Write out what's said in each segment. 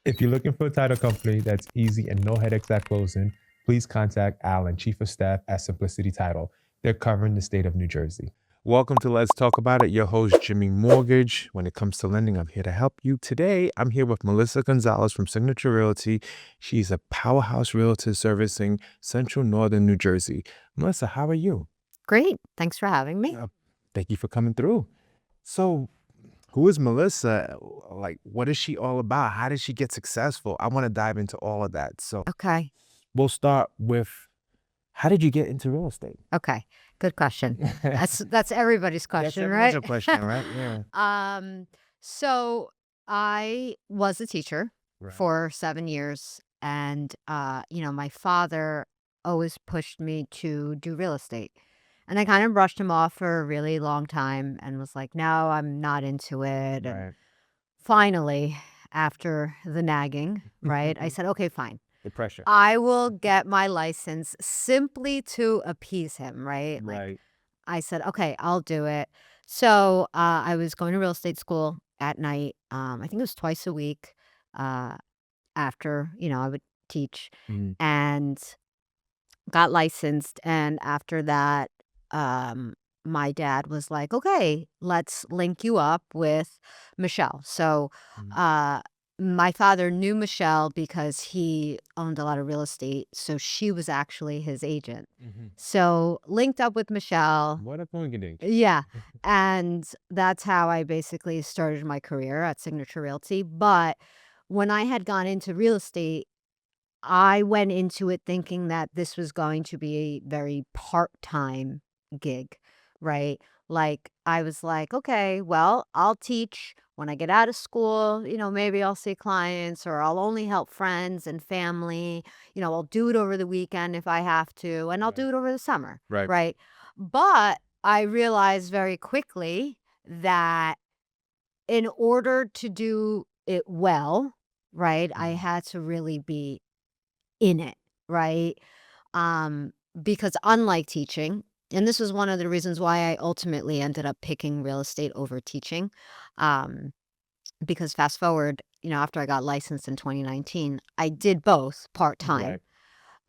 If you're looking for a title company that's easy and no headaches at closing, please contact Allan, Chief of Staff at Simplicity Title. They're covering the state of New Jersey. Welcome to Let's Talk About It. Your host, Jimmy Mortgage. When it comes to lending, I'm here to help you. Today, I'm here with Melissa Gonzalez from Signature Realty. She's a powerhouse realtor servicing Central Northern New Jersey. Melissa, how are you? Great. Thanks for having me. Thank you for coming through. So, who is Melissa? Like, what is she all about? How did she get successful? I want to dive into all of that. So, Okay. we'll start with, how did you get into real estate? Okay. Good question. That's everybody's question, That's right? a question, right? Yeah. So I was a teacher Right. for 7 years, and my father always pushed me to do real estate. And I kind of brushed him off for a really long time and was like, no, I'm not into it. And Right. finally, after the nagging, right, I said, okay, fine. The pressure. I will get my license simply to appease him, right? Like, Right. I said, okay, I'll do it. So I was going to real estate school at night. I think it was twice a week after, I would teach, Mhm. and got licensed. And after that, my dad was like, okay, let's link you up with Michelle. So Mhm. my father knew Michelle because he owned a lot of real estate. So she was actually his agent. Mhm. So linked up with Michelle. What a coincidence. Yeah. And that's how I basically started my career at Signature Realty. But when I had gone into real estate, I went into it thinking that this was going to be a very part-time gig, right? Like, I was like, okay, well, I'll teach when I get out of school, maybe I'll see clients, or I'll only help friends and family. I'll do it over the weekend if I have to, and I'll Right. do it over the summer, Right. right? But I realized very quickly that in order to do it well, right, I Mhm. had to really be in it, right? Um, because unlike teaching, and this was one of the reasons why I ultimately ended up picking real estate over teaching, because fast forward, after I got licensed in 2019, I did both part-time,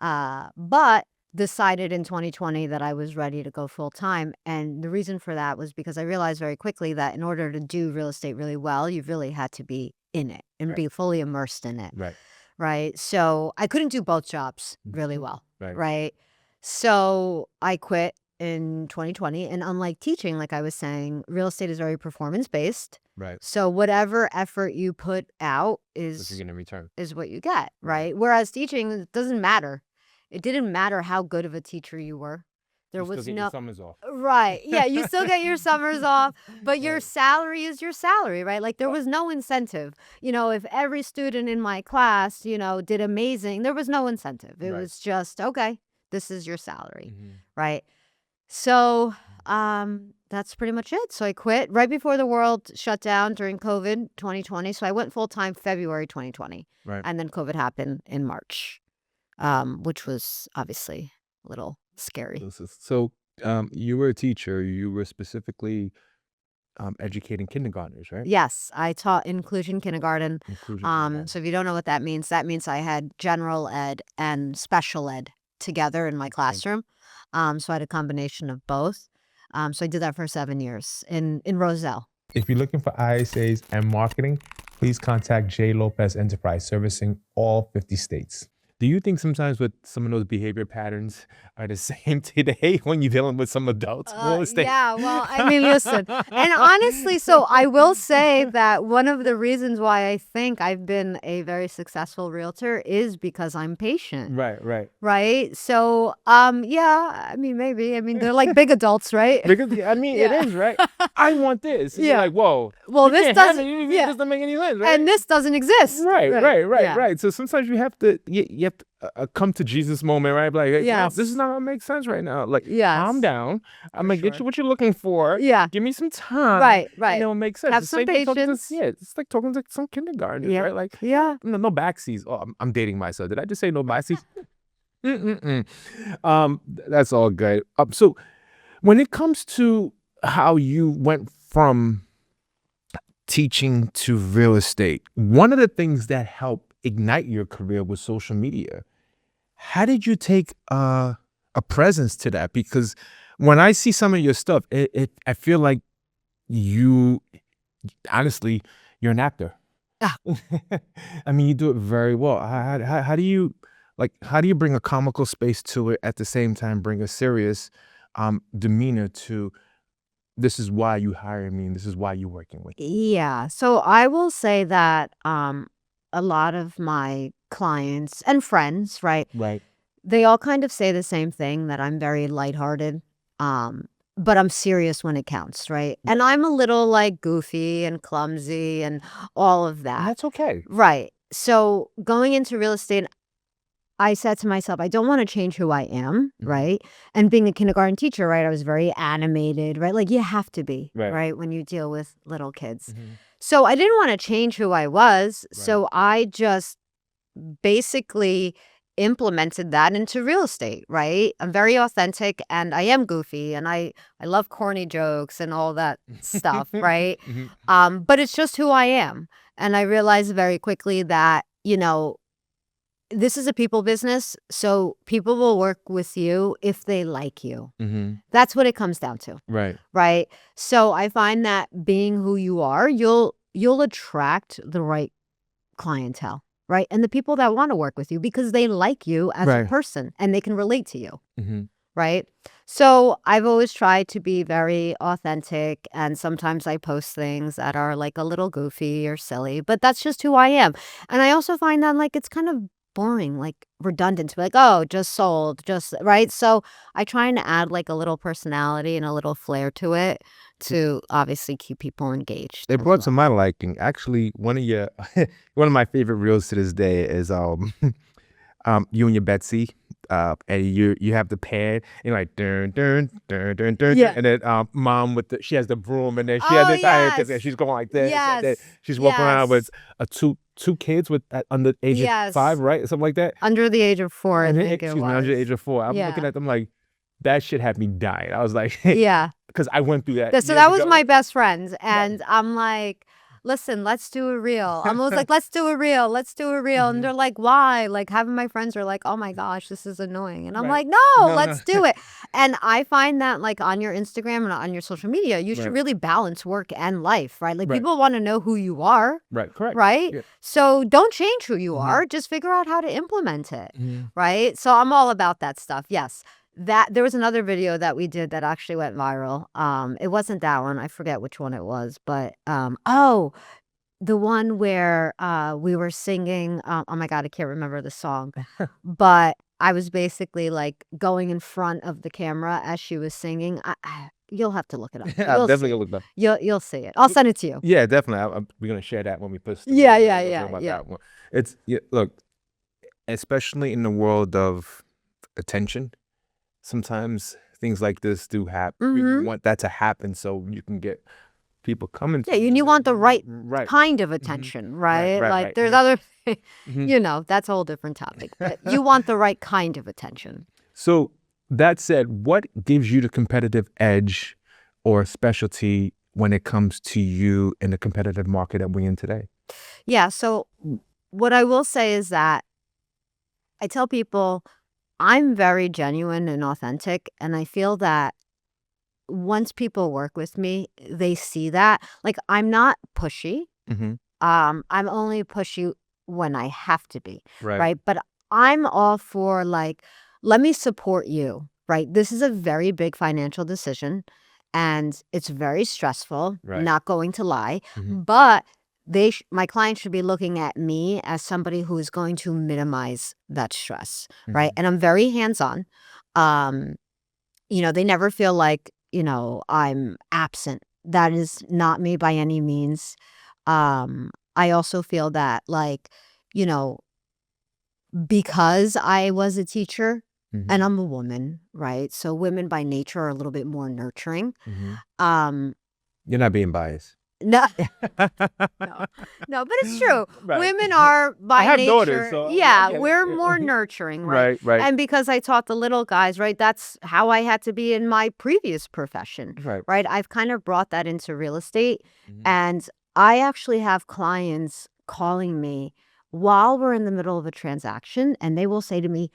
Right. but decided in 2020 that I was ready to go full-time. And the reason for that was because I realized very quickly that in order to do real estate really well, you really had to be in it and Right. be fully immersed in it. Right. Right? So I couldn't do both jobs really well, Right. right? So I quit in 2020. And unlike teaching, like I was saying, real estate is very performance-based. Right. So whatever effort you put out What you're is gonna return. what you get, Right. right? Whereas teaching, it doesn't matter. It didn't matter how good of a teacher you were. There You still was get your no summers off. right. Yeah, you still get your summers off, but your Right. salary is your salary, right? Like, there was no incentive. If every student in my class, did amazing, there was no incentive. It Right. was just, okay, this is your salary, Mhm. right? So, that's pretty much it. So I quit right before the world shut down during COVID 2020. So I went full time February 2020, Right. and then COVID happened in March, which was obviously a little scary. So, you were a teacher. You were specifically educating kindergartners, right? Yes, I taught inclusion kindergarten. Inclusion kindergarten. So if you don't know what that means I had general ed and special ed together in my classroom. So I had a combination of both. So I did that for 7 years in Roselle. If you're looking for ISAs and marketing, please contact Lopez Enterprise, servicing all 50 states. Do you think sometimes with some of those behavior patterns are the same today when you're dealing with some adults? Real estate. Yeah, well, I mean, listen, and honestly, so I will say that one of the reasons why I think I've been a very successful realtor is because I'm patient. Right, right. Right? So, yeah, I mean, maybe. I mean, they're like big adults, right? Because I mean, Yeah. it is, right? I want this. And you're Yeah. like, whoa. Well, you this can't have doesn't- it. yeah. It doesn't make any sense, right? And this doesn't exist. Yeah. Right. So sometimes you have to, you have to come to Jesus moment, right? Like, hey, Yes. this is not gonna make sense right now. Like, Yes. calm down. I'm gonna get sure. you what you're looking for. Yeah. Give me some time. Right. And it'll make sense. Have The some same thing talking to- patience. yeah, it's like talking to some kindergartners, Yeah. right? Like, Yeah. no backseas. Oh, I'm dating myself. Did I just say no backseas? That's all good. So when it comes to how you went from teaching to real estate, one of the things that helped ignite your career with social media. How did you take a presence to that? Because when I see some of your stuff, I feel like you honestly, you're an actor. Ah. I mean, you do it very well. How do you how do you bring a comical space to it at the same time bring a serious demeanor to this is why you hire me and this is why you're working with me? Yeah. So I will say that a lot of my clients and friends, right, Right. they all kind of say the same thing, that I'm very lighthearted, but I'm serious when it counts, right? And I'm a little like goofy and clumsy and all of And that. that's okay. Right. So going into real estate, I said to myself, I don't want to change who I am, Mhm. right? And being a kindergarten teacher, right, I was very animated, right? Like you have to be, Right. right, when you deal with little kids. Mhm. So I didn't want to change who I was. Right. So I just basically implemented that into real estate, right? I'm very authentic and I am goofy and I love corny jokes and all that stuff, right? Mhm. But it's just who I am. And I realized very quickly that, this is a people business, so people will work with you if they like you. Mhm. That's what it comes down to, Right. right? So I find that being who you are, you'll attract the right clientele, right? And the people that want to work with you because they like you as a Right. person and they can relate to you, Mhm. right? So I've always tried to be very authentic, and sometimes I post things that are like a little goofy or silly, but that's just who I am. And I also find that like it's kind of boring, like redundant to be like, oh, just sold, just right. So I try and add like a little personality and a little flair to it to obviously keep people engaged It as brought to well. my liking. Actually, one of your one of my favorite reels to this day is you and your Betsy, and you have the pad, and like dun dun dun dun dun, Yeah. and then mom with she has the broom, and then she has Oh, this and yes. she's going like this, and then Yes. she's walking around with Yes. two kids with under the age of 5, Yes. right, something like that. Under the age of 4, I And then, think it excuse me, under the was. age of 4. I'm looking Yeah. at them like that shit had me dying. I was like, Yeah. because I went through that So years that was ago. my best friend, Right. and I'm like, "Listen, let's do a reel." I'm always like, "Let's do a reel, let's do a reel," and Mhm. they're like, "Why?" Like, half of my friends are like, "Oh my gosh, this is annoying," and I'm Right. like, "No, No, no. let's do it." And I find that, like, on your Instagram and on your social media, you should Right. really balance work and life, right? Like, Right. people wanna know who you are, Right. Correct. right? Yeah. So don't change who you Mhm. are, just figure out how to implement it, Mhm. right? So I'm all about that stuff, yes. That there was another video that we did that actually went viral. It wasn't that one, I forget which one it was, but, the one where, we were singing, oh my god, I can't remember the song, but I was basically, like, going in front of the camera as she was singing. You'll have to look it up. I'm You'll definitely see gonna it. look back. You'll see it. I'll send it to you. Yeah, definitely. We're gonna share that when we post the Yeah, video. yeah, We'll talk yeah, about yeah. that one. It's look, especially in the world of attention, sometimes things like this do happen. We Mhm. want that to happen so you can get people coming Yeah, to you. you want the right Right. kind of Mhm. attention, Right. right? Right. Like, Right. there's Mhm. other Mhm. that's a whole different topic, but you want the right kind of attention. So that said, what gives you the competitive edge or specialty when it comes to you in the competitive market that we're in today? Yeah, so what I will say is that I tell people I'm very genuine and authentic, and I feel that once people work with me, they see that. Like, I'm not pushy. Mhm. I'm only pushy when I have to be, Right. right? But I'm all for like, let me support you, right? This is a very big financial decision and it's very stressful, Right. not going to lie, Mhm. but my client should be looking at me as somebody who is going to minimize that stress, right? Mhm. And I'm very hands-on. Um, they never feel like, I'm absent. That is not me by any means. I also feel that like, you know, because I was a teacher and Mhm. I'm a woman, right? So women by nature are a little bit more nurturing. Mhm. Um, You're not being biased. no, no, no, but it's true. Right. Women are I by have daughters, nature, so I yeah, get it. we're Yeah. more Mhm. nurturing, right? Right. Right. And because I taught the little guys, right, that's how I had to be in my previous profession, Right. right? I've kind of brought that into real estate. Mhm. And I actually have clients calling me while we're in the middle of a transaction, and they will say to me,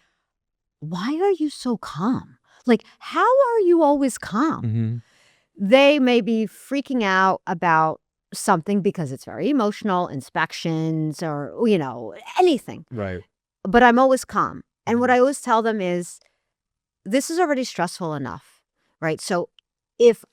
"Why are you so calm? Like, how are you always calm?" Mm-hmm. They may be freaking out about something because it's very emotional, inspections or, anything. Right. But I'm always calm. And what I always tell them is, this is already stressful enough, right? So if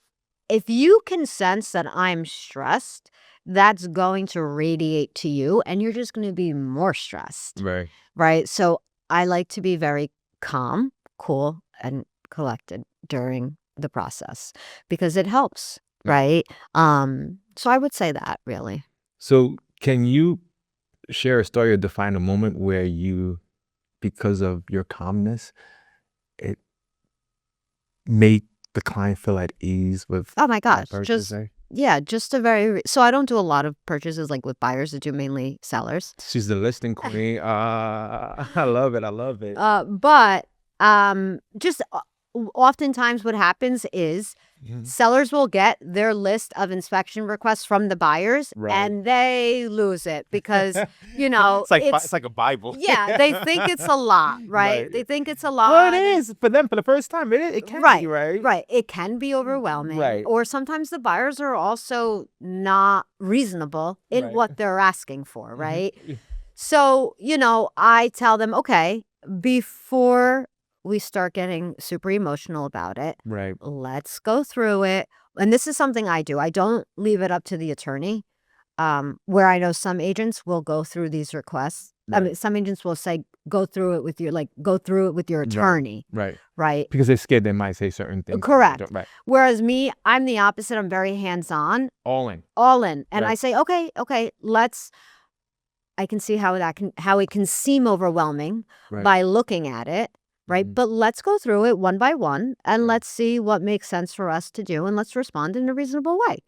you can sense that I'm stressed, that's going to radiate to you and you're just going to be more stressed, Right. right? So I like to be very calm, cool, and collected during the process because it helps, right? So I would say that really. So can you share a story or define a moment where you, because of your calmness, it made the client feel at ease with Oh my gosh, that purchase? just a so I don't do a lot of purchases like with buyers. I do mainly sellers. She's the listing queen. I love it. I love it. But just oftentimes what happens is Mhm. sellers will get their list of inspection requests from the buyers Right. and they lose it because, it's like a Bible. yeah, they think it's a lot, right? Right. They think it's a lot. Well, it is for them for the first time. It can be, right? Right. It can be overwhelming. Right. Or sometimes the buyers are also not reasonable in Right. what they're asking for, Mhm. right? So, I tell them, okay, before we start getting super emotional about it, Right. let's go through it. And this is something I do. I don't leave it up to the attorney. Where I know some agents will go through these requests. I mean, some agents will say, go through it with your attorney. Right. Right. Because they're scared they might say certain things. Correct. Right. Whereas me, I'm the opposite. I'm very hands-on. All in. And Right. I say, okay, I can see how it can seem overwhelming Right. by looking at it, right? Mhm. But let's go through it one by one and Right. let's see what makes sense for us to do and let's respond in a reasonable way.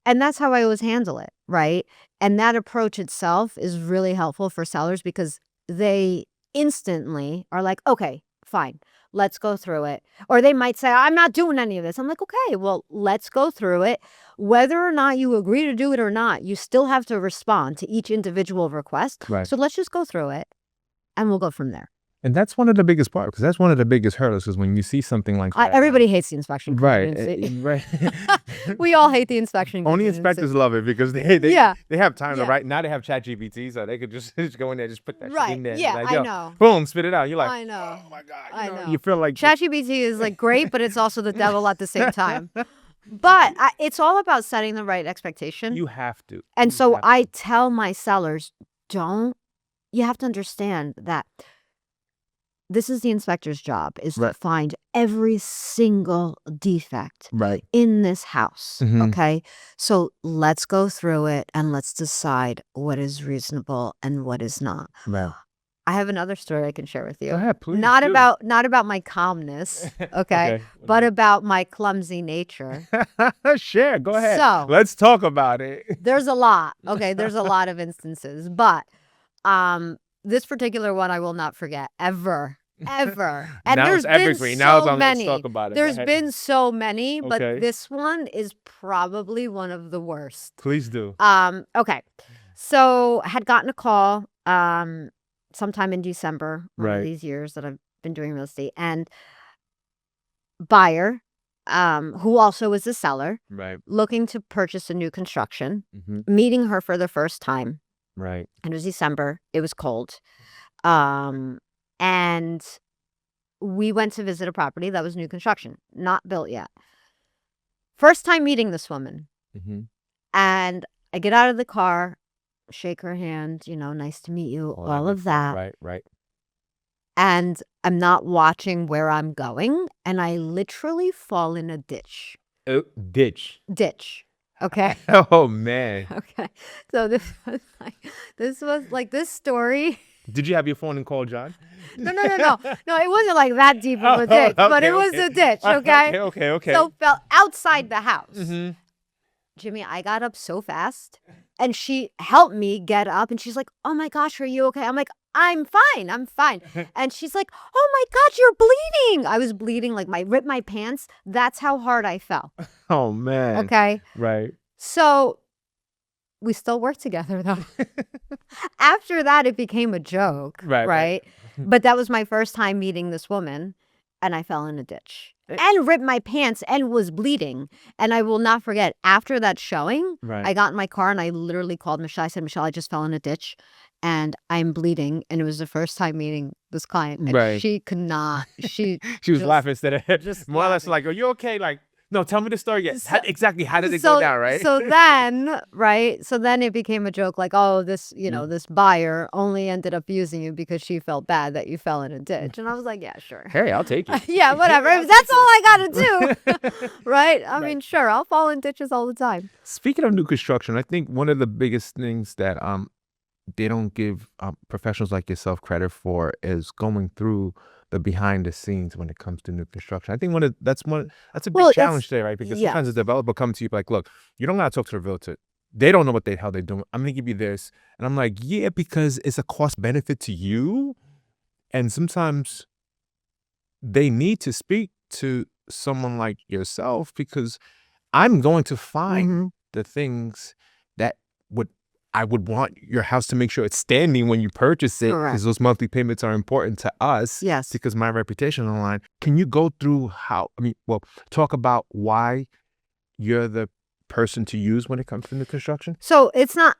And that's how I always handle it, right? And that approach itself is really helpful for sellers because they instantly are like, okay, fine, let's go through it. Or they might say, I'm not doing any of this. I'm like, okay, well, let's go through it. Whether or not you agree to do it or not, you still have to respond to each individual request. Right. So let's just go through it and we'll go from there. And that's one of the biggest parts, because that's one of the biggest hurdles. Because when you see something like that, Everybody hates the inspection. right, contingency. right. We all hate the inspection. Only contingency. inspectors love it because they have time to Yeah. write. Now they have ChatGPT, so they could just go in there, just put that shit in there. and be Yeah, like, I Yo, know. boom, spit it out. You're like, I know. oh my god, I know. You feel like ChatGPT is like great, but it's also the devil at the same time. But it's all about setting the right expectation. you have to. And You so have I to. tell my sellers, you have to understand that this is the inspector's job, is to Right. find every single defect Right. in this house. Mhm. Okay. So let's go through it and let's decide what is reasonable and what is not. Right. I have another story I can share with you. Go ahead, please. Not do. about my calmness, okay, but about my clumsy nature. Share. Go ahead. So- Let's talk about it. There's a lot. Okay, there's a lot of instances, but this particular one I will not forget ever. And Now there's it's been evergreen. Now it's so on. many. Let's talk about it. Go There's ahead. been so many, but Okay. this one is probably one of the worst. Please do. Okay. So I had gotten a call sometime in December, one Right. of these years that I've been doing real estate, and buyer, who also is a seller, Right. looking to purchase a new construction, Hmm. meeting her for the first time. Right. It was December. It was cold. And we went to visit a property that was new construction, not built yet. First time meeting this woman. Hmm. And I get out of the car, shake her hand, nice to meet you, all of that. Right. And I'm not watching where I'm going. And I literally fall in a ditch. Oh, ditch. Okay. Oh man. Okay. So this was like this story. Did you have your phone and call John? No. No, it wasn't like that deep of a ditch, but it was a ditch, okay? Okay. So fell outside the house. Hmm. Jimmy, I got up so fast and she helped me get up and she's like, oh my gosh, are you okay? I'm like, I'm fine. And she's like, oh my God, you're bleeding. I was bleeding, like ripped my pants. That's how hard I fell. Oh man. Okay. Right. So we still work together though. after that, it became a joke, Right. right? But that was my first time meeting this woman, and I fell in a ditch and ripped my pants and was bleeding. And I will not forget, after that showing, Right. I got in my car and I literally called Michelle. I said, Michelle, I just fell in a ditch and I'm bleeding. And it was the first time meeting this client. And Right. she could not. She was just- laughing instead of just more or less laughing. like, are you okay? Like, no, tell me the story yet. So- Exactly. How did it go down, right? So then, right? So then it became a joke like, oh, this, this buyer only ended up using you because she felt bad that you fell in a ditch. And I was like, yeah, sure. Hey, I'll take it. Yeah, whatever. I'll That's take all I got to do. Right? I Right. mean, sure, I'll fall in ditches all the time. Speaking of new construction, I think one of the biggest things that they don't give professionals like yourself credit for is going through the behind the scenes when it comes to new construction. I think that's a big Well, challenge today, right? Because yeah. sometimes a developer comes to you like, look, you don't gotta talk to a realtor. They don't know what the hell they're doing. I'm gonna give you this. And I'm like, yeah, because it's a cost benefit to you. And sometimes they need to speak to someone like yourself because I'm going to find the things that I would want your house to make sure it's standing when you purchase it, Correct. because those monthly payments are important to us. Yes. Because my reputation on the line. Can you go through talk about why you're the person to use when it comes to new construction? So it's not.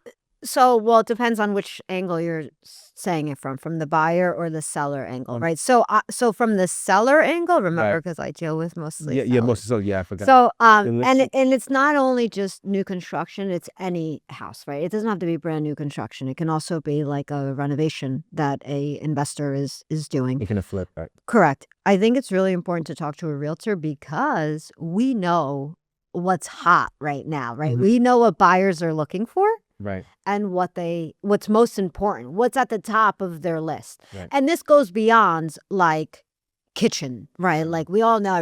Well, it depends on which angle you're saying it from the buyer or the seller angle, right? So from the seller angle, remember, Right. because I deal with mostly Yeah, sellers. I forgot. So And and it's not only just new construction, it's any house, right? It doesn't have to be brand new construction. It can also be like a renovation that a investor is doing. you can flip that. Correct. I think it's really important to talk to a realtor because we know what's hot right now, right? Mhm. We know what buyers are looking for Right. and what's most important, what's at the top of their list. Right. And this goes beyond like kitchen, right? Like we all know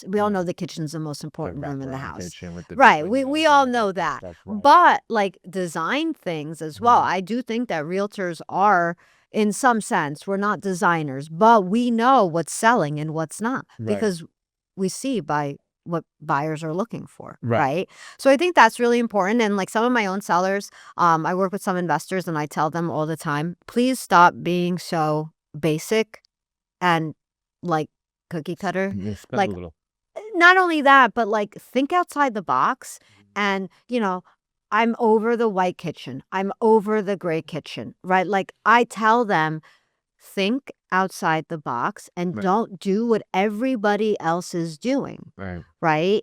we all know the kitchen's the most important room in the house. Right. We all know that. That's right. But like design things as well. Mhm. I do think that realtors are, in some sense, we're not designers, but we know what's selling and what's not Right. because we see by what buyers are looking for, Right. right? So I think that's really important. And like some of my own sellers, I work with some investors and I tell them all the time, please stop being so basic and like cookie cutter. Yeah, spend Like, a little. not only that, but like think outside the box. And, I'm over the white kitchen. I'm over the gray kitchen, right? Like I tell them, think outside the box and Right. don't do what everybody else is doing, Right. right?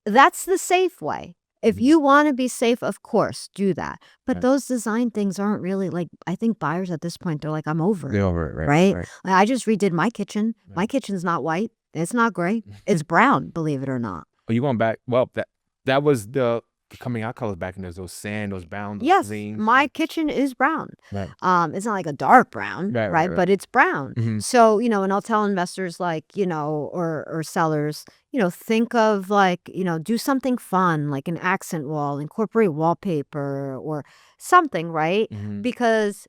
That's the safe way. If Mhm. you want to be safe, of course, do that. But Right. those design things aren't really like, I think buyers at this point, they're like, I'm over They're it. over it, right? Right? Right. Like, I just redid my kitchen. My Right. kitchen's not white. It's not gray. It's brown, believe it or not. Oh, you going back? Well, that was the coming out colors back in those sand, those brown, those Yes, greens. my kitchen is brown. Right. It's not like a dark brown, Right, right? right, right. But it's brown. Mhm. So, and I'll tell investors like, or sellers, think of like, do something fun, like an accent wall, incorporate wallpaper or something, right? Mhm. Because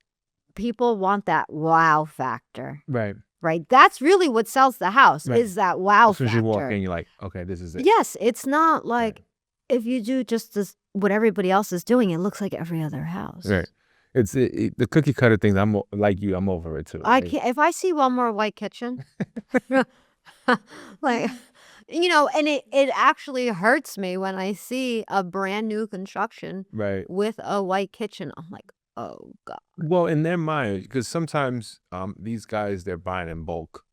people want that wow factor, Right. right? That's really what sells the house Right. is that wow As soon as you walk factor. in, you're like, okay, this is it. Yes, it's not like Right. if you do just what everybody else is doing, it looks like every other house. Right. It's the cookie cutter things. I'm like you. I'm over it too. I Like, can't, if I see one more white kitchen, like, and it actually hurts me when I see a brand new construction right. with a white kitchen. I'm like, oh God. Well, in their mind, because sometimes these guys, they're buying in bulk.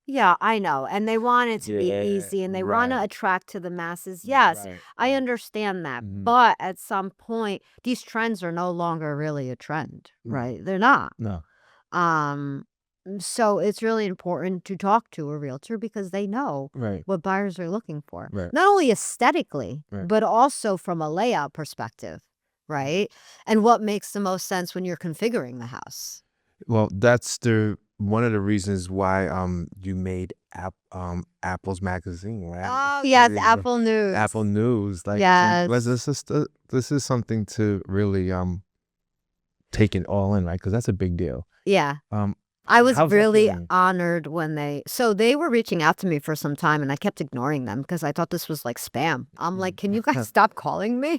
Yeah, I know. And they want it to be Yeah, easy and they want to right. attract to the masses. Yes, Right. I Right. understand that. Mhm. But at some point, these trends are no longer really a trend, Mm. right? They're not. No. So it's really important to talk to a realtor because they know Right. what buyers are looking for. Right. Not only aesthetically, Right. but also from a layout perspective, right? And what makes the most sense when you're configuring the house. Well, that's one of the reasons why you made Apple's magazine, right? Oh, yes, Series of Apple News. Apple News. Like, Yes. this is something to really take it all in, right? Because that's a big deal. Yeah. I was How's that really feeling? honored when they were reaching out to me for some time, and I kept ignoring them because I thought this was like spam. I'm like, "Can you guys stop calling me?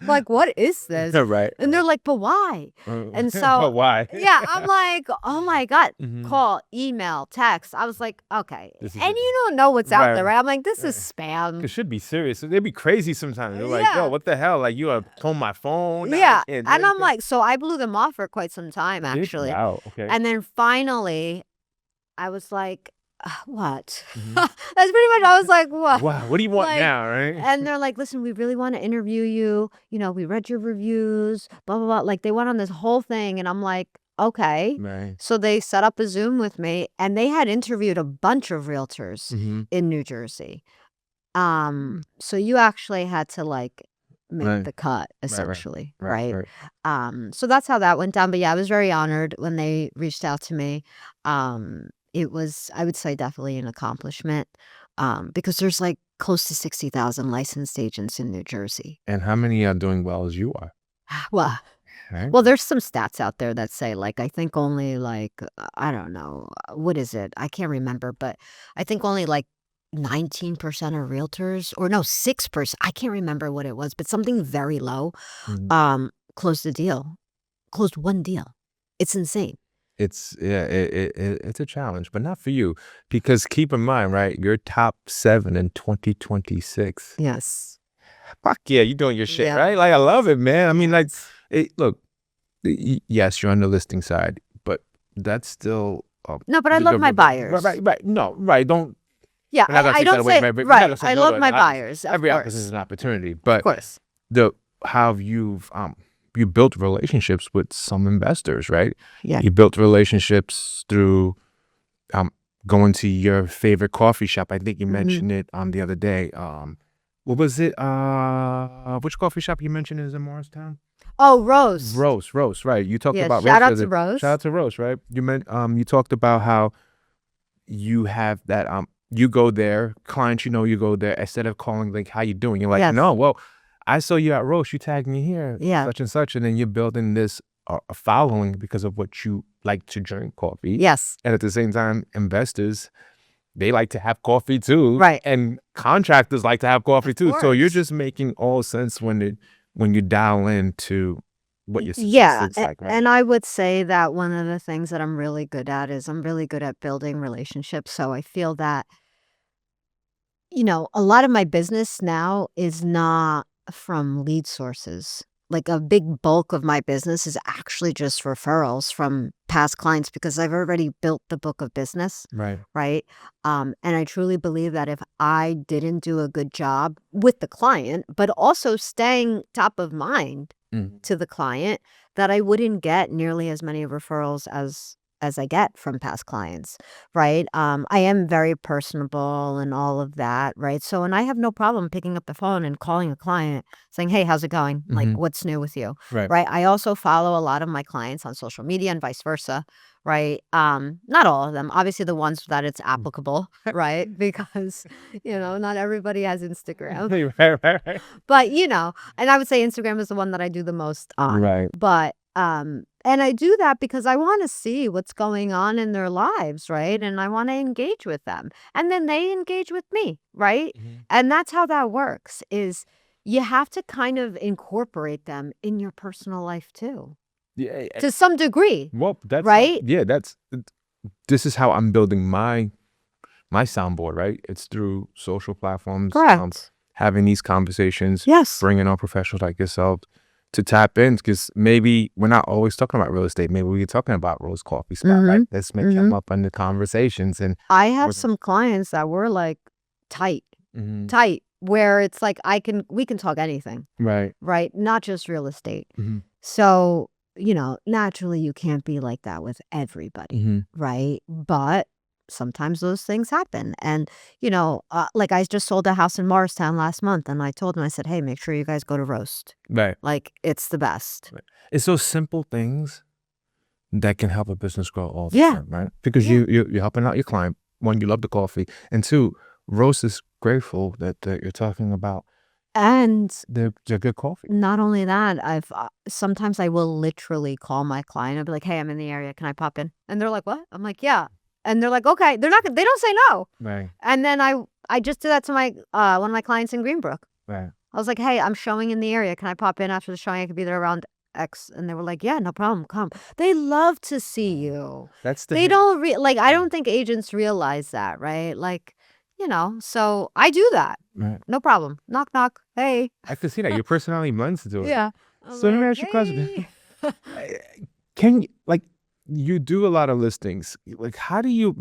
Like, what is this?" Right. And they're like, "But why?" And so But why? yeah, I'm like, "Oh my God." Mhm. Call, email, text. I was like, "Okay." This is And it. you don't know what's out there, Right. right? I'm like, "This is Right. spam." It should be serious. They'd be crazy sometimes. They're like, yo, Yeah. what the hell? Like, you have told my phone. Now I Yeah. can't do And I'm anything. like, so I blew them off for quite some time, actually. Wow. Okay. And then finally, I was like, what?" Mhm. That's pretty much, I was like, what? Wow. What do you want Like, now, right? and they're like, "Listen, we really want to interview you. You know, we read your reviews, blah, blah, blah." Like, they went on this whole thing, and I'm like, okay. Right. So they set up a Zoom with me, and they had interviewed a bunch of realtors Mm-hmm. in New Jersey. So you actually had to like make Right. the cut, Right. essentially, Right. right? Right. So that's how that went down. But yeah, I was very honored when they reached out to me. It was, I would say, definitely an accomplishment, because there's like close to 60,000 licensed agents in New Jersey. And how many are doing well as you are? Well, Right. well, there's some stats out there that say like, I think only like, I don't know, what is it? I can't remember, but I think only like 19% of realtors, or no, 6%. I can't remember what it was, but something very low, Mhm. closed a deal, closed one deal. It's insane. It's it's a challenge, but not for you, because keep in mind, right? You're top 7 in 2026. Yes. Fuck yeah, you doing your shit, Yeah. right? Like, I love it, man. I mean, like, look, yes, you're on the listing side, but that's still No, but I love my buyers. right. No, right. Don't. Yeah, We're not gonna I take that don't away say, from every. We're not right. gonna say I no love to my an opportunity. buyers, of Every opportunity is course. an opportunity, Of but course. how you built relationships with some investors, right? Yeah. You built relationships through going to your favorite coffee shop. I think you Mhm. mentioned it the other day. What was it? Which coffee shop you mentioned is in Morristown? Oh, Rose. Roast, right. You talked Yeah, about shout roast. out to Rose. Shout out to roast, right? You talked about how you have that you go there, clients, you go there, instead of calling like, how you doing? You're like, Yes. no, well, I saw you at roast, you tagged me here, Yeah. such and such, and then you're building this a following because of what you like to drink coffee. Yes. And at the same time, investors, they like to have coffee too. Right. And contractors like to have coffee too. So you're course. just making all sense when you dial into what your success Yeah. looks like, right? And I would say that one of the things that I'm really good at is I'm really good at building relationships. So I feel that, a lot of my business now is not from lead sources. Like a big bulk of my business is actually just referrals from past clients because I've already built the book of business, Right. right? And I truly believe that if I didn't do a good job with the client, but also staying top of mind Mhm. to the client, that I wouldn't get nearly as many referrals as I get from past clients, right? I am very personable and all of that, right? So, and I have no problem picking up the phone and calling a client saying, "Hey, how's it going? Like, Mhm. what's new with you?" Right. Right? I also follow a lot of my clients on social media and vice versa, right? Not all of them, obviously the ones that it's applicable, right? Because, not everybody has Instagram. Right. But, and I would say Instagram is the one that I do the most on. Right. But, and I do that because I want to see what's going on in their lives, right? And I want to engage with them. And then they engage with me, right? Mhm. And that's how that works, is you have to kind of incorporate them in your personal life too, Yeah. to some degree, Well, right? this is how I'm building my soundboard, right? It's through social platforms, Correct. having these conversations, Yes. bringing on professionals like yourself to tap in, because maybe we're not always talking about real estate. Maybe we're talking about Rose Coffee Spot, right? This may come up in the conversations, and I have With- some clients that were like tight, Mhm. where it's like we can talk anything, right. right? Not just real estate. Mhm. So, naturally you can't be like that with everybody, Mhm. right? But sometimes those things happen. And, like I just sold a house in Morristown last month, and I told them, I said, "Hey, make sure you guys go to Roast. Right. Like, it's the best." It's those simple things that can help a business grow all the Yeah. time, right? Because Yeah. you're helping out your client. One, you love the coffee, and two, Rose is grateful that you're talking about And They're good coffee. not only that, I've sometimes I will literally call my client and be like, "Hey, I'm in the area. Can I pop in?" And they're like, "What?" I'm like, "Yeah." And they're like, "Okay." They don't say no. Right. And then I just did that to my one of my clients in Greenbrook. Right. I was like, "Hey, I'm showing in the area. Can I pop in after the showing? I could be there around X." And they were like, "Yeah, no problem. Come." They love to see you. That's the They don't like I don't think agents realize that, right? Like, so I do that. Right. No problem. Knock knock. Hey. I could see that your personality blends to it. Yeah. I'm So let me like, ask you a question. "Hey." Can you you do a lot of listings? Like, how do you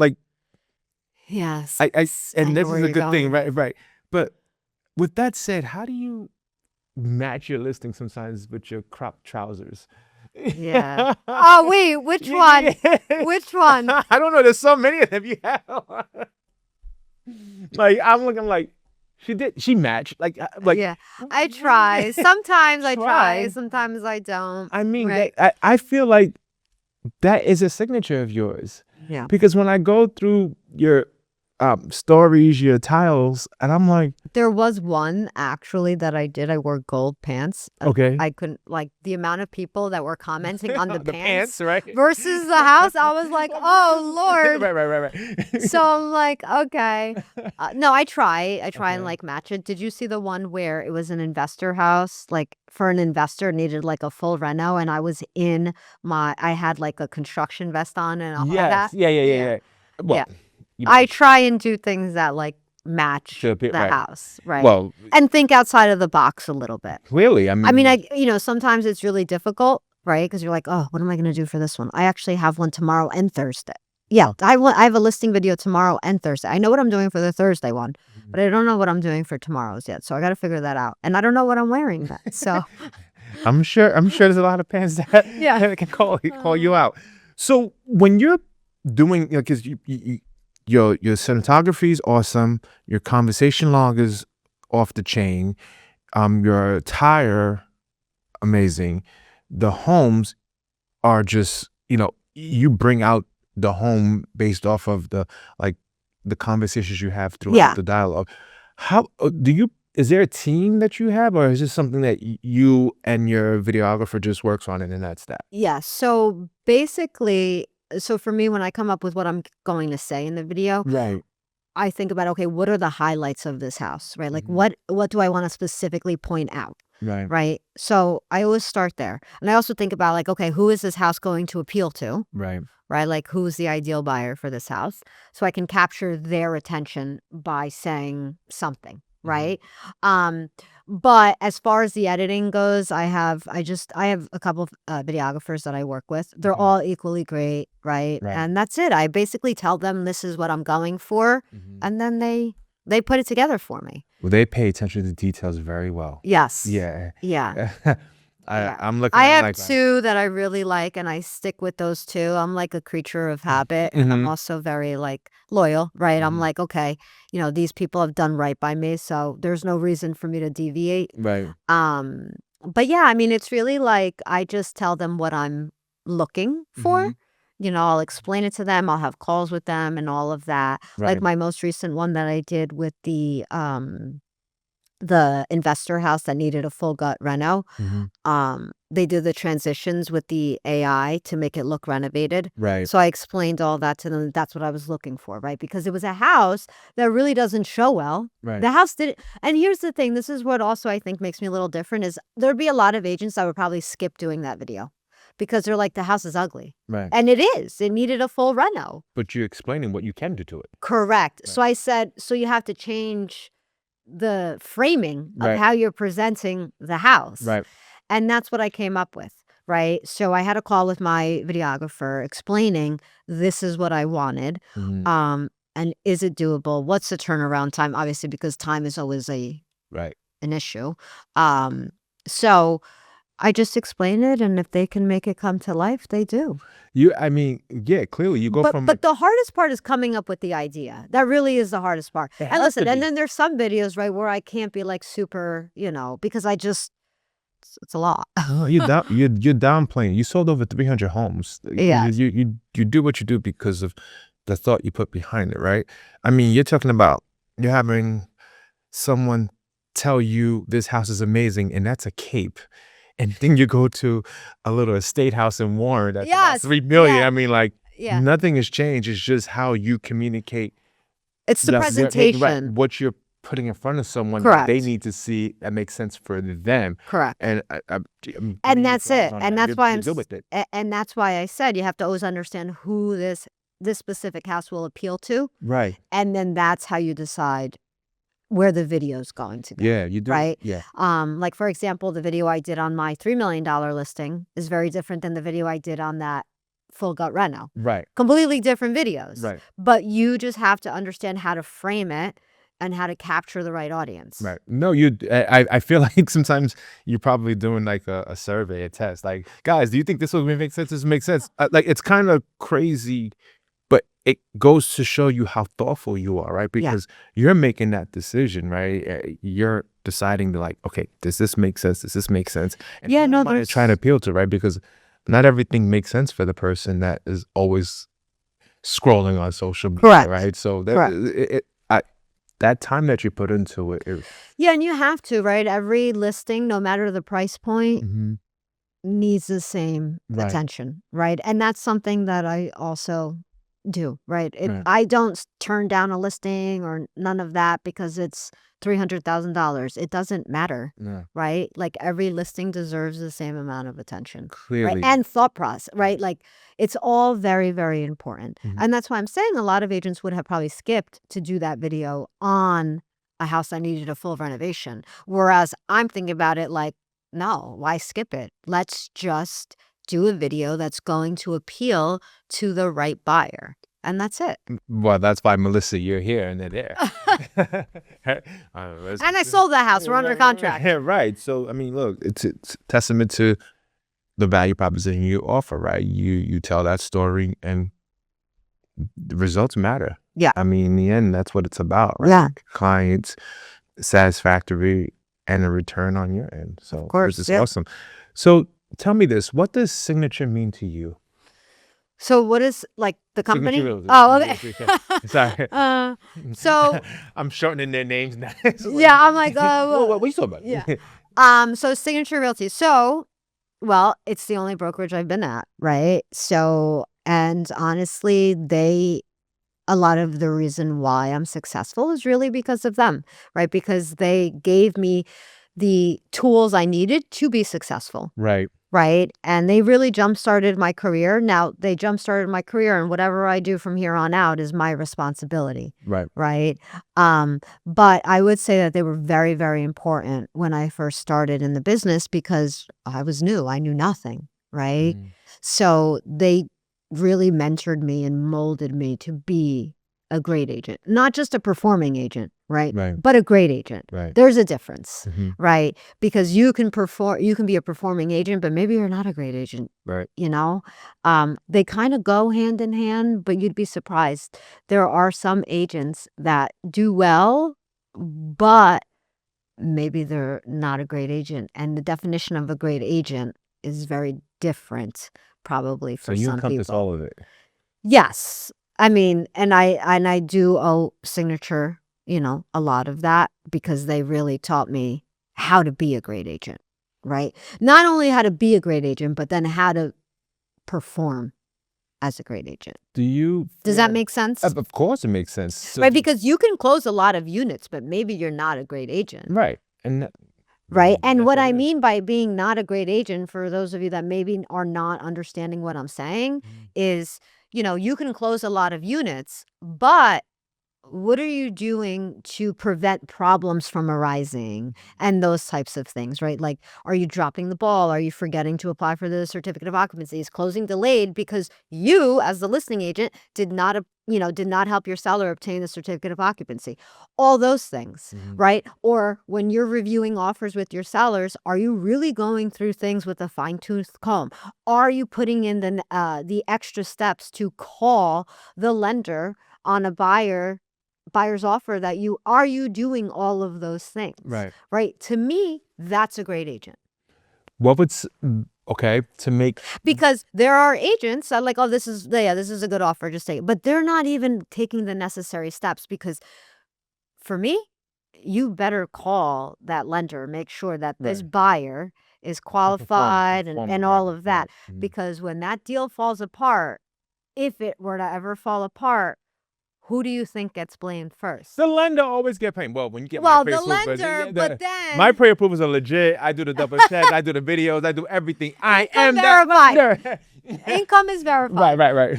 Yes. I I and know this where is a you're good thing, going. right? Right. But with that said, how do you match your listing sometimes with your cropped trousers? Yeah. Oh, wait, which one? Which one? I don't know. There's so many of them you have. Like I'm looking like she matched like Yeah. I try. Sometimes I try, Try. sometimes I don't. I mean Right. I feel like that is a signature of yours Yeah. because when I go through your stories, your tiles, and I'm like, There was one actually that I did. I wore gold pants. okay, I couldn't like the amount of people that were commenting on the the pants right? versus the house. I was like, "Oh Lord." right. So I'm like, okay. No, I try. And Okay. like match it. Did you see the one where it was an investor house? Like for an investor needed like a full reno, and I was I had like a construction vest on and all of that. Yes, yeah. Well, Yeah. you I try and do things that like match to a bit, the right. house, right? Well, And think outside of the box a little bit. clearly, I mean, Sometimes it's really difficult, right? Because you're like, oh, what am I going to do for this one? I actually have one tomorrow and Thursday. Yeah, Oh. I have a listing video tomorrow and Thursday. I know what I'm doing for the Thursday one, Mhm. but I don't know what I'm doing for tomorrow's yet. So I got to figure that out. And I don't know what I'm wearing yet. So I'm sure there's a lot of pants that Yeah. that can call you out. So when you're doing, because your cinematography is awesome, your conversation log is off the chain, your attire amazing, the homes are just you bring out the home based off of the conversations you have throughout Yeah. the dialogue. How is there a team that you have, or is this something that you and your videographer just works on it and that's that? Yeah. So basically, so for me, when I come up with what I'm going to say in the video, Right. I think about, okay, what are the highlights of this house, right? Like Mhm. what do I want to specifically point out? Right. Right. So I always start there. And I also think about like, okay, who is this house going to appeal to? Right. Right. Like who's the ideal buyer for this house? So I can capture their attention by saying something. Right. Um, but as far as the editing goes, I have a couple of videographers that I work with. They're Okay. all equally great, right? Right. And that's it. I basically tell them this is what I'm going for, and then they put it together for me. Well, they pay attention to details very well. Yes. Yeah. Yeah. Yeah. I'm looking I at it have like that. two that I really like, and I stick with those two. I'm like a creature of habit, and I'm Mhm. also very like loyal, right? I'm Mhm. like, okay, these people have done right by me, so there's no reason for me to deviate. Right. Um, but yeah, I mean, it's really like I just tell them what I'm looking for. Mhm. I'll explain it to them. I'll have calls with them and all of that. Like Right. my most recent one that I did with the investor house that needed a full gut reno. Mhm. They did the transitions with the AI to make it look renovated. Right. So I explained all that to them. That's what I was looking for, right? Because it was a house that really doesn't show well. Right. The house didn't. And here's the thing. This is what also I think makes me a little different is there'd be a lot of agents that would probably skip doing that video because they're like, the house is ugly. Right. And it is. It needed a full reno. But you're explaining what you can do to it. Correct. Right. So I said, so you have to change the framing of Right. how you're presenting the house. Right. And that's what I came up with, right? So I had a call with my videographer explaining this is what I wanted. Mhm. And is it doable? What's the turnaround time? Obviously, because time is always Right. an issue. So I just explain it, and if they can make it come to life, they do. I mean, yeah, clearly you go from But the hardest part is coming up with the idea. That really is the hardest part. It And has listen, to and be. then there's some videos, right, where I can't be like super, because it's a lot. No, you're downplaying. You sold over 300 homes. Yeah. You do what you do because of the thought you put behind it, right? I mean, you're talking about you're having someone tell you this house is amazing, and that's a cape. And then you go to a little estate house in Warren that's about Yes. $3 million. Yeah. I mean, like, Yeah. nothing has changed. It's just how you communicate It's the right, presentation. what you're putting in front of someone that they Correct. need to see that makes sense for them. Correct. And I'm giving And you that's flowers it. on And that. that's why You're good with it. and that's why I said you have to always understand who this specific house will appeal to. Right. And then that's how you decide where the video is going to go. Yeah, you do. Right? Yeah. Like for example, the video I did on my $3 million listing is very different than the video I did on that full gut reno. Right. Completely different videos. Right. But you just have to understand how to frame it and how to capture the right audience. Right. No, I feel like sometimes you're probably doing like a survey, a test. Like, guys, do you think this will make sense? Does it make sense? Like, it's kind of crazy, but it goes to show you how thoughtful you are, right? Because you're making that decision, right? You're deciding to like, okay, does this make sense? Does this make sense? And Yeah, no, there's trying to appeal to, right? Because not everything makes sense for the person that is always scrolling on social media, Correct. right? So Correct. that time that you put into it. Yeah, and you have to, right? Every listing, no matter the price point, Mhm. needs the same Right. attention, right? And that's something that I also do, right? Right. I don't turn down a listing or none of that because it's $300,000. It doesn't matter, Yeah. right? Like every listing deserves the same amount of attention, right? Clearly. And thought process, right? Like it's all very, very important. Mhm. And that's why I'm saying a lot of agents would have probably skipped to do that video on a house that needed a full renovation. Whereas I'm thinking about it like, no, why skip it? Let's just do a video that's going to appeal to the right buyer. And that's it. Well, that's why, Melissa, you're here and they're there. And I sold the house. We're under contract. Yeah, right. So, I mean, look, it's a testament to the value proposition you offer, right? You tell that story and the results matter. Yeah. I mean, in the end, that's what it's about, right? Yeah. Clients, satisfactory, and a return on your end. So, Of course, this is yeah. awesome. So, tell me this. What does signature mean to you? So what is like the company? Signature Realty. Oh, okay. Sorry. So I'm shortening their names now. yeah, I'm like, what are you talking about? Yeah. So Signature Realty. So, well, it's the only brokerage I've been at, right? So, and honestly, a lot of the reason why I'm successful is really because of them, right? Because they gave me the tools I needed to be successful. Right. Right. And they really jump-started my career. Now they jump-started my career, and whatever I do from here on out is my responsibility. Right. Right. But I would say that they were very, very important when I first started in the business because I was new. I knew nothing. Right. Mm. So they really mentored me and molded me to be a great agent, not just a performing agent, right? Right. But a great agent. Right. There's a difference, Mhm. right? Because you can be a performing agent, but maybe you're not a great agent, Right. you know? They kind of go hand in hand, but you'd be surprised. There are some agents that do well, but maybe they're not a great agent. And the definition of a great agent is very different, probably So for you some encompass people. all of it. Yes. I mean, and I do owe Signature, a lot of that because they really taught me how to be a great agent, right? Not only how to be a great agent, but then how to perform as a great agent. Does that make sense? Of course it makes sense. So Right, because you can close a lot of units, but maybe you're not a great agent. right. And Right. And that's what I it is. mean by being not a great agent, for those of you that maybe are not understanding what I'm saying, is, you can close a lot of units, but what are you doing to prevent problems from arising and those types of things, right? Like, are you dropping the ball? Are you forgetting to apply for the certificate of occupancy? Is closing delayed because you, as the listing agent, did not help your seller obtain the certificate of occupancy? All those things, right? Or when you're reviewing offers with your sellers, are you really going through things with a fine-tooth comb? Are you putting in the extra steps to call the lender on a buyer's offer are you doing all of those things? Right? To me, that's a great agent. What would okay to make Because there are agents that are like, oh, this is a good offer, just take it. But they're not even taking the necessary steps because for me, you better call that lender, make sure that this Right. buyer is qualified and all of that. Mhm. Because when that deal falls apart, if it were to ever fall apart, who do you think gets blamed first? The lender always get paid. Well, when you get my Well, the pre-approvals, lender, but then my pre-approvals are legit. I do the double check. I do the videos. I do everything. I Income am that verified. lender. income is verified. Right.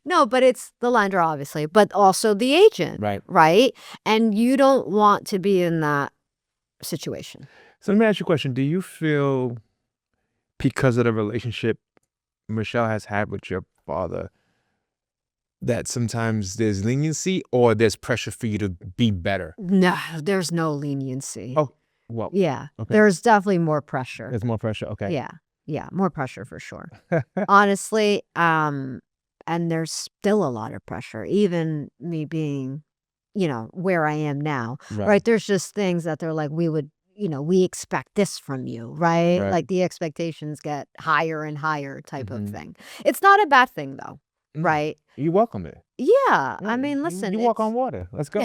No, but it's the lender, obviously, but also the agent, Right. right? And you don't want to be in that situation. So let me ask you a question. Do you feel because of the relationship Michelle has had with your father that sometimes there's leniency or there's pressure for you to be better? No, there's no leniency. Oh, well, Yeah, okay. there's definitely more pressure. There's more pressure. Okay. Yeah, more pressure for sure. Honestly, and there's still a lot of pressure, even me being, where I am now, right? There's just things that they're like, we expect this from you, right? Right. Like the expectations get higher and higher type of Mhm. thing. It's not a bad thing though, Mm. right? You welcome it. Yeah, Yeah, I mean, listen, you walk it's- on water. Let's go.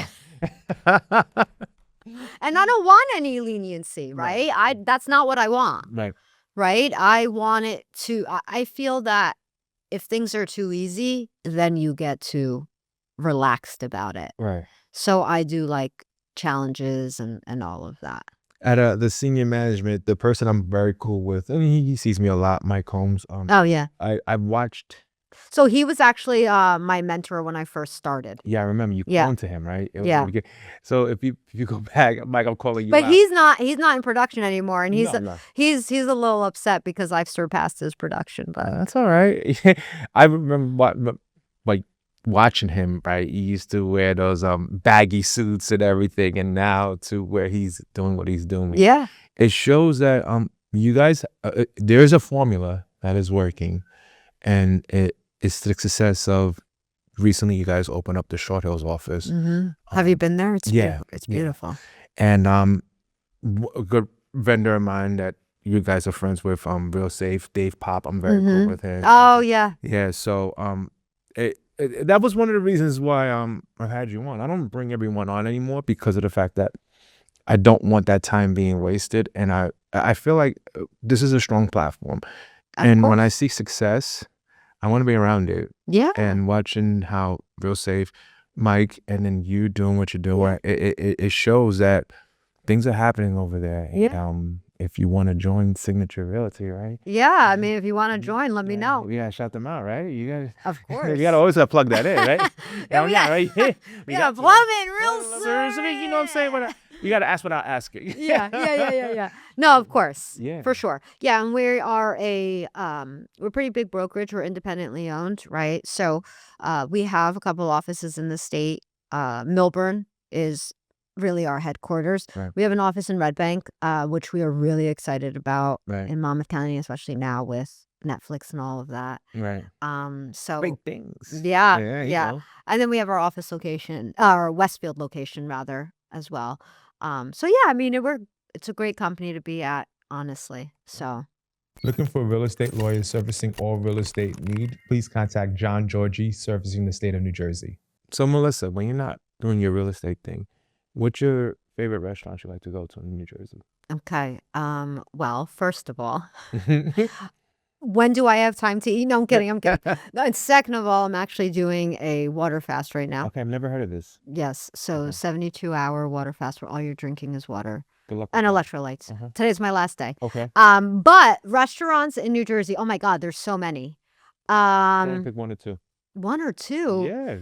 and I don't want any leniency, Right. right? That's not what I want, Right. right? I want it to, I feel that if things are too easy, then you get too relaxed about it. Right. So I do like challenges and all of that. At the senior management, the person I'm very cool with, I mean, he sees me a lot, Mike Holmes. Oh, yeah. I've watched. So he was actually my mentor when I first started. Yeah, I remember you Yeah. cloned to him, right? It was Yeah. really good. So if you go back, Mike, I'm calling you But out. he's not in production anymore, and he's No. he's a little upset because I've surpassed his production. But That's all right. I remember like watching him, right? He used to wear those baggy suits and everything, and now to where he's doing what he's doing. yeah, It shows that you guys there's a formula that is working, and it's the success of recently you guys opened up the Short Hills office. have you been there? It's yeah, beautiful. It's beautiful. And a good vendor of mine that you guys are friends with, Real Safe, Dave Pop. I'm very cool with him. Oh yeah, Yeah, so that was one of the reasons why I had you on. I don't bring everyone on anymore because of the fact that I don't want that time being wasted, and I feel like this is a strong platform. And when I see success, I want to be around it. Yeah. And watching how Real Safe, Mike, and then you doing what you're doing, it shows that things are happening over there. Yeah. If you want to join Signature Realty, right? Yeah, I mean, if you want to join, let me know. We gotta shout them out, right? You gotta, Of course. you gotta always plug that in, right? Yeah, we got- right? We Yeah, got to, plug right? in real Seriously, you know what I'm saying? You gotta ask without asking. Yeah. No, of course. Yeah. For sure. Yeah, and we are we're a pretty big brokerage. We're independently owned, right? So we have a couple offices in the state. Milburn is really our headquarters. Right. We have an office in Red Bank, which we are really excited about Right. in Monmouth County, especially now with Netflix and all of that. Right. So Big things. yeah. you know. And then we have our office location, our Westfield location rather, as well. So yeah, I mean, it's a great company to be at, honestly. So Looking for a real estate lawyer servicing all real estate need? Please contact John Giorgi, servicing the state of New Jersey. So Melissa, when you're not doing your real estate thing, what's your favorite restaurant you like to go to in New Jersey? okay. Well, first of all, when do I have time to eat? No, I'm kidding. No, and second of all, I'm actually doing a water fast right now. Okay, I've never heard of this. Yes, so 72-hour water fast where all you're drinking is water Good luck. and with that. electrolytes. Today's my last day. Okay. But restaurants in New Jersey, oh my God, there's so many. Only pick one or two. One or two. Yeah.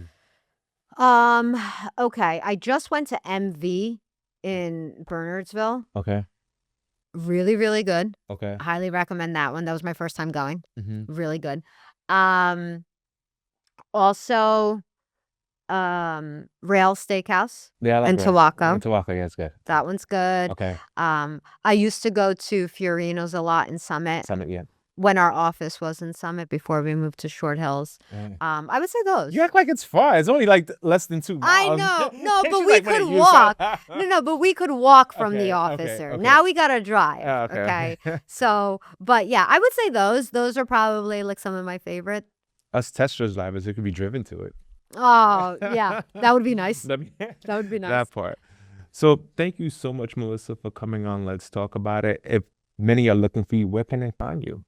Okay. I just went to MV in Bernardsville. Okay. Really, really good. Okay. Highly recommend that one. That was my first time going. Mm-hmm. Really good. Also, Rail Steakhouse Yeah, I like in that. Tawaka. In Tawaka, yeah, it's good. That one's good. Okay. I used to go to Fiorino's a lot in Summit Summit, yeah. when our office was in Summit before we moved to Short Hills. Yeah. I would say those. You act like it's far. It's only like less than 2 miles. I know. No, She's but we like, "Wait, could you walk. said-" No, but we could walk from Okay, the okay, office there. okay. Now we gotta drive. Oh, okay. okay. So, but yeah, I would say those. Those are probably like some of my favorite. Us testers drivers, it could be driven to it. Oh, yeah. That would be nice. That That would be nice. That part. So thank you so much, Melissa, for coming on. Let's talk about it. If many are looking for you, where can they find you?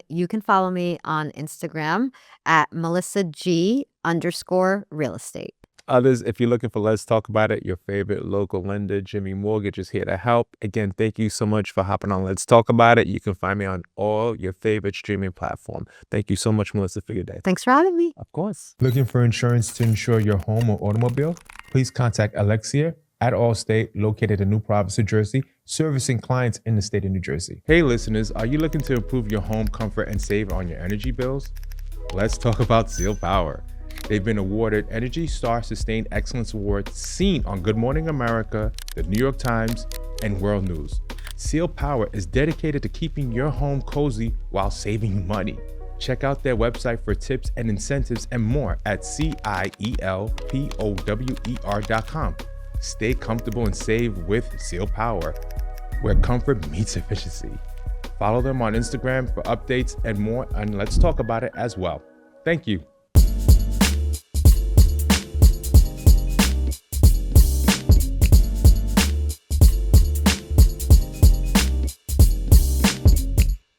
You can follow me on Instagram at melissag_real estate. Others, if you're looking for Let's Talk About It, your favorite local lender, Jimmy Mortgage, is here to help. Again, thank you so much for hopping on Let's Talk About It. You can find me on all your favorite streaming platform. Thank you so much, Melissa, for your day. Thanks for having me. Of course. Looking for insurance to insure your home or automobile? Please contact Alexia at Allstate, located in New Providence, New Jersey, servicing clients in the state of New Jersey. Hey listeners, are you looking to improve your home comfort and save on your energy bills? Let's talk about Seal Power. They've been awarded Energy Star Sustained Excellence Award, seen on Good Morning America, the New York Times, and World News. Seal Power is dedicated to keeping your home cozy while saving you money. Check out their website for tips and incentives and more at cielpower.com. Stay comfortable and save with Seal Power, where comfort meets efficiency. Follow them on Instagram for updates and more, and Let's Talk About It as well. Thank you.